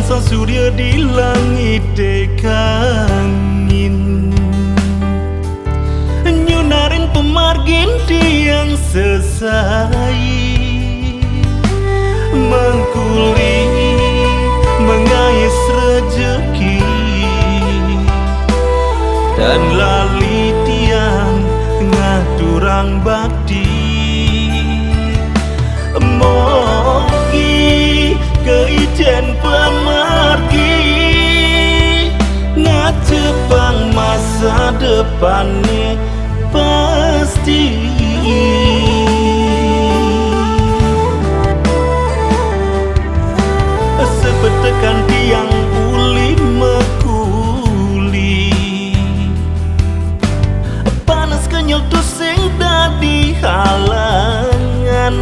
sang surya di langit dekangin, nyunarin pemargin tiang sesai, mengkuli mengais rejeki, dan lali tiang ngaturang bakti. Mogi keijen pemargi ngacepang masa depannya pasti. Sebetekan tiang uli mekuli, panas kenyal tu sing dadi halangan,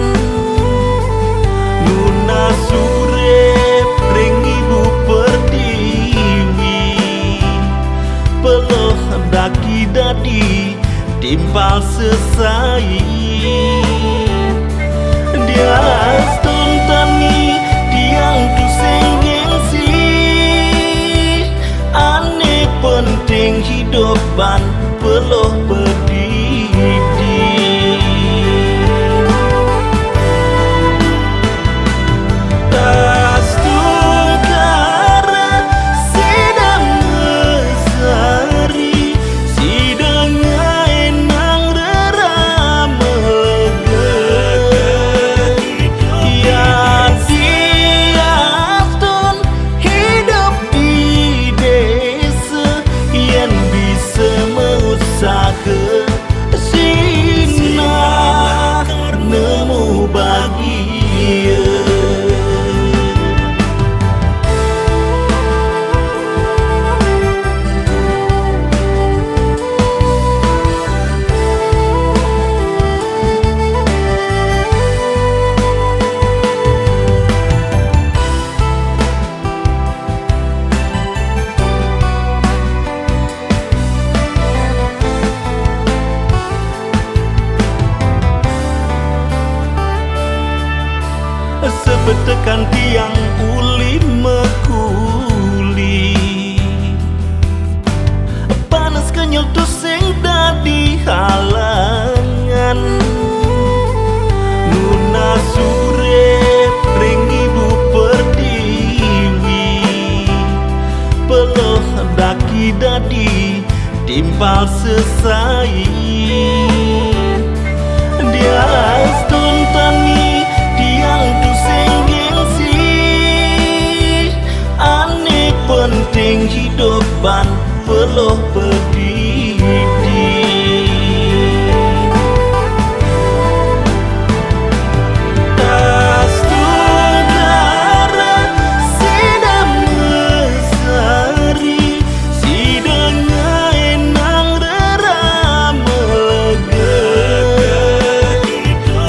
nuna surep ring ibu pertiwi, peloh daki dadi timpal sesai. Dia stuntani tiang tu sing gengsi, ane penting hidupan peloh berdiri. Tas tungkara sidang mesari, sidang enang rerama lega, yang siastun hidup di desa, yang bisa mengusahakan sinar nemu bahagia. Sebetekan tiang uli mekuli, panas kenyal tu sing dadi halangan, nuna surep ring ibu pertiwi, peloh daki dadi timpal sesai. Dia stuntani tiang tu sing gengsi, ane penting hidupan peloh berdiri. Tas tungkara sidang mesari, sidang enang rerama lega,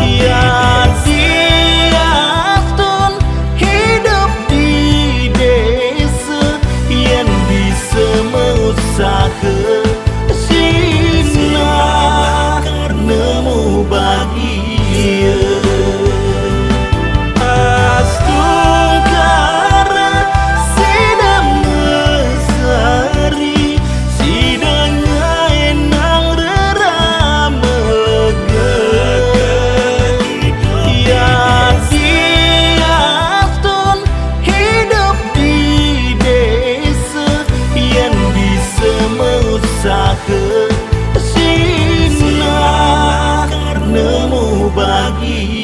yang siastun hidup di desa, yang bisa mengusahakan sinar nemu bahagia. Tas tungkara sidang mesari, sidang enang rerama lega, yang siastun hidup di desa, yang bisa mengusahakan sinar nemu bahagia.